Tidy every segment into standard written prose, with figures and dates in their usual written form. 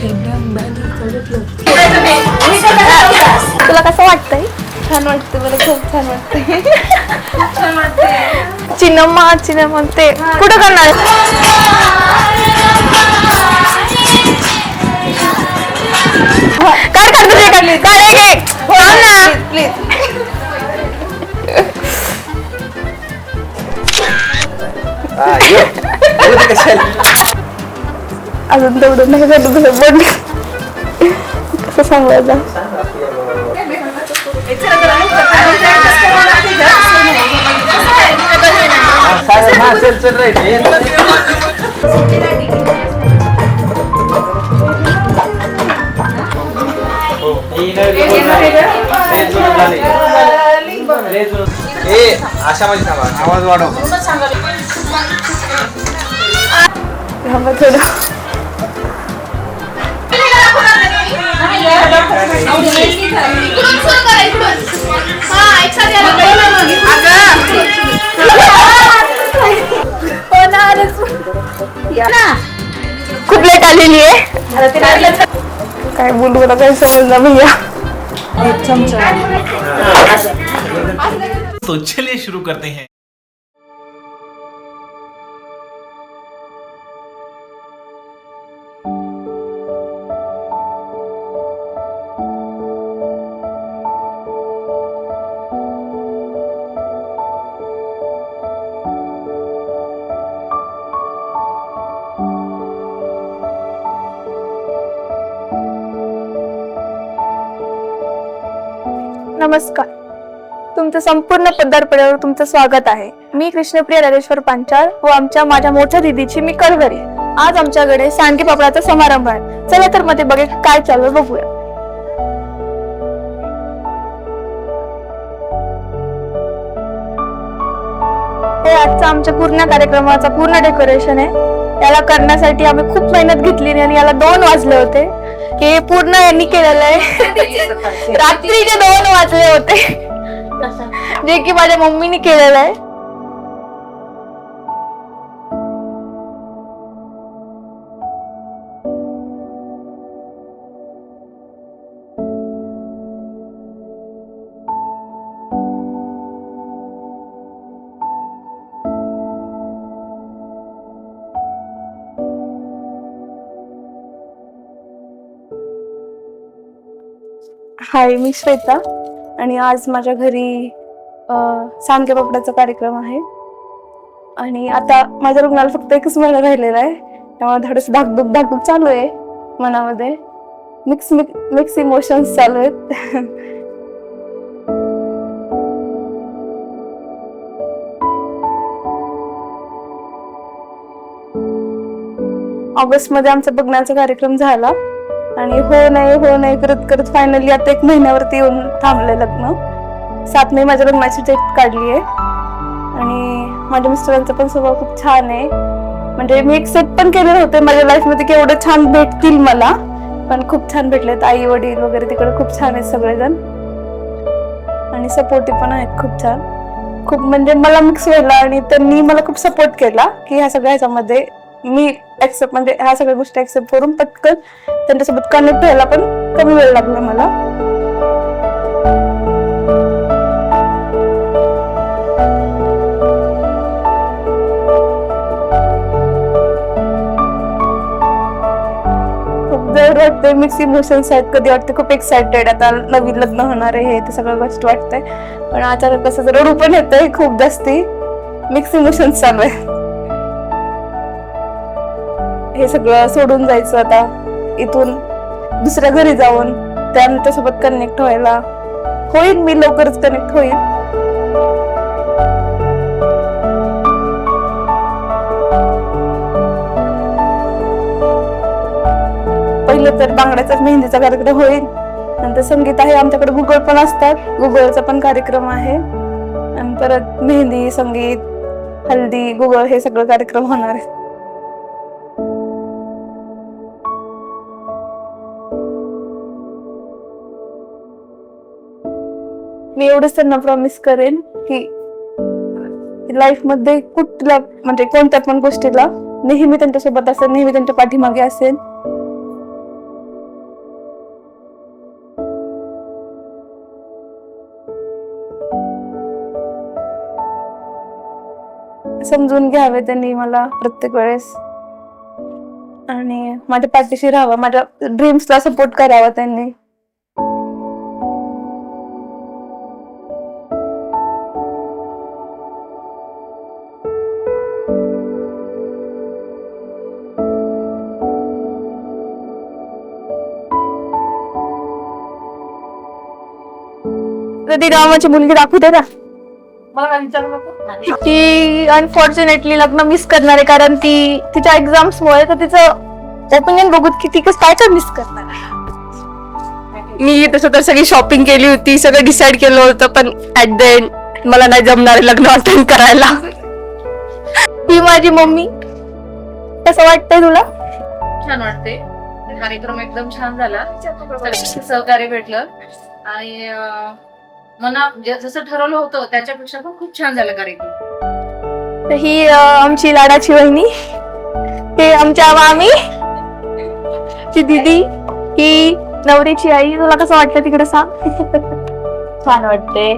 तुला कसं वाटतंय? छान वाटतं मला, खूप छान वाटतंय. चिन्नम्मा चिन्नम्मा ते कुठं करणार? काय करतो ते? प्लीज अजून तेवढं नाही झालं तुझं बोल. कसं सांगायचं? आशामध्ये थांबा, आवाज वाढव. थोडं खूप लेट आलेली आहे. काय बोलू, मला काही समजलं भैया. तो चलिए शुरू करते हैं. नमस्कार, तुमचं संपूर्ण पदार्पणावर तुमचं स्वागत आहे. मी कृष्णप्रिया राजेश्वर पांचाळ व माझ्या मोठ्या दिदीची मी कळवरी. आज आमच्याकडे सांडगे पापडाचा समारंभ आहे. चला तर मध्ये बघे काय चालू आहे बघूया. हे आजचा आमच्या पूर्ण कार्यक्रमाचा पूर्ण डेकोरेशन आहे. याला करण्यासाठी आम्ही खूप मेहनत घेतली आणि याला 2 वाजले होते. हे पूर्ण यांनी केलेलं आहे. रात्रीचे 2 वाजले होते, जे की माझ्या मम्मीने केलेलं आहे. हाय, मी श्वेता आणि आज माझ्या घरी सांडगे पापडाचा कार्यक्रम आहे. आणि आता माझ्या लग्नाला फक्त 1 महिना राहिलेला आहे, त्यामुळे थोडंसं धाकधूक चालू आहे मनामध्ये. मिक्स इमोशन्स चालू आहेत. ऑगस्ट मध्ये आमचा बघण्याचा कार्यक्रम झाला आणि हो नाही करत फायनली आता 1 महिन्यावरती येऊन थांबले लग्न. 7 मे माझ्या लग्नाची डेट काढली आहे. आणि माझ्या मिस्टरांचा पण स्वभाव खूप छान आहे. म्हणजे मी एक्सेप्ट पण केलेलं होते माझ्या लाईफ मध्ये की एवढं छान भेटतील मला, पण खूप छान भेटलेत. आई वडील वगैरे तिकडे खूप छान आहेत सगळेजण आणि सपोर्टिव्ह पण आहेत खूप छान. खूप म्हणजे मला मिक्स व्हायला आणि त्यांनी मला खूप सपोर्ट केला की ह्या सगळ्या ह्याच्यामध्ये मी ऍक्सेप्ट म्हणजे ह्या सगळ्या गोष्टी ऍक्सेप्ट करून पटकन त्यांच्यासोबत कनेक्ट व्हायला पण कमी वेळ लागला मला. खूप जर वाटतंय, मिक्स इमोशन्स आहेत. कधी वाटते खूप एक्साइटेड, आता नवीन लग्न होणार आहे हे ते सगळं गोष्ट वाटतंय, पण अचानक कसं जर रडू पण येतंय. खूप जास्ती मिक्स इमोशन्स चालू आहे. हे सगळं सोडून जायचं आता, इथून दुसऱ्या घरी जाऊन त्यांच्यासोबत कनेक्ट व्हायला होईल. मी लवकरच कनेक्ट होईल. पहिलं तर बांगड्याचा मेहंदीचा कार्यक्रम होईल, नंतर संगीत आहे आमच्याकडे. गुगल पण असतात, गुगलचा पण कार्यक्रम आहे. आणि परत मेहंदी, संगीत, हल्दी, गुगल हे सगळं कार्यक्रम होणार आहे. मी एवढंच त्यांना प्रॉमिस करेन की लाईफ मध्ये कुठल्या म्हणजे कोणत्या पण गोष्टीला नेहमी त्यांच्यासोबत असेल, नेहमी त्यांच्या पाठीमागे असेल. समजून घ्यावे त्यांनी मला प्रत्येक वेळेस, आणि माझ्या पाठीशी राहावं, माझ्या ड्रीम्सला सपोर्ट करावा त्यांनी. ती रामाची मुलगी दाखवते ना, ती अनफॉर्च्युनेटली लग्न मिस करणार आहे, कारण ती तिच्या एक्झाम्स मुळे. तर तिचं ओपिनियन बघून की ती काय काय मिस करणार आहे. मी तसं तर सगळी शॉपिंग केली होती, सगळं डिसाईड केलं होतं, पण ऍट द एंड मला नाही जमणार आहे लग्न अटेंड करायला. ही माझी मम्मी. कसं वाटतंय तुला? छान वाटते. कार्यक्रम एकदम छान झाला, सगळ्यांचं सहकार्य भेटलं आणि मना जसं ठरवलं होतं त्याच्यापेक्षा पण खूप छान झालं कार्यक्रम. तर ही आमची लाडाची वहिनी, हे आमच्या मामी, ती दीदी, ही नवरीची आई. तुला कसं वाटतं तिकडे सांग? छान वाटते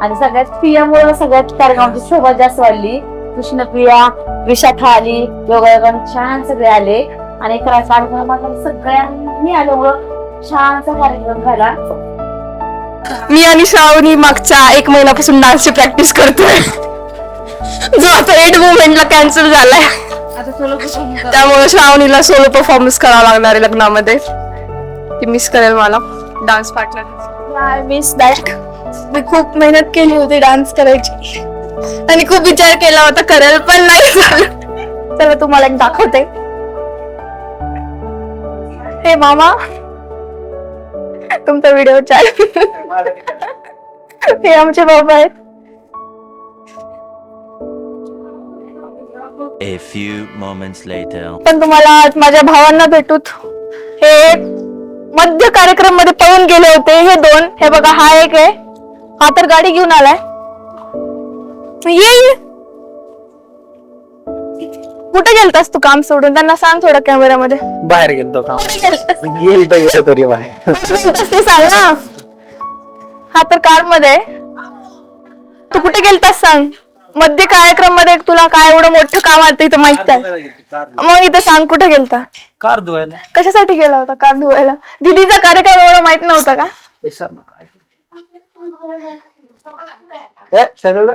आणि सगळ्यात प्रियामुळे सगळ्यात कार्यक्रमाची शोभा जास्त वाढली. कृष्ण प्रिया, विशाखा आली, योगायोगाने छान सगळे आले आणि कार्यक्रमात सगळ्यांनी आल्यामुळं छानसा कार्यक्रम झाला. मी आणि श्रावणी मागच्या 1 महिन्यापासून डान्सची प्रॅक्टिस करतोय, जो आता 8 मुवमेंटला कॅन्सल झालाय. आता सोलो त्यामुळे श्रावणीला सोलो परफॉर्मन्स करावा लागणार आहे लग्नामध्ये. ती मिस करेल मला dance partner. I miss that. मी खूप मेहनत केली होती डान्स करायची आणि खूप विचार केला होता करेल, पण नाही झालं. चला तुम्हाला एक दाखवते. हे मामा, तुमचा व्हिडिओ चालू. हे आमचे बाबा आहेत. A few moments later. पण तुम्हाला आज माझ्या भावांना भेटूत. हे मध्य कार्यक्रम मध्ये पळून गेले होते हे 2. हे बघा, हा एक आहे, हा तर गाडी घेऊन आलाय. ये कुठे गेलतास तू काम सोडून? त्यांना सांग थोडं कॅमेरामध्ये. बाहेर गेलो का? कुठे गेलो तरी बाहेर. ते सांग ना. हा तर कार मध्ये आहे. तू कुठे गेलतास सांग. मध्य कार्यक्रम मध्ये तुला काय एवढं मोठं काम आलं इथं माहित आहे? मग इथं सांग कुठे गेलता? कार धुवायला. कशासाठी गेला होता कार धुवायला? दीदीचा कार्यक्रम एवढं माहित नव्हता का? सरळ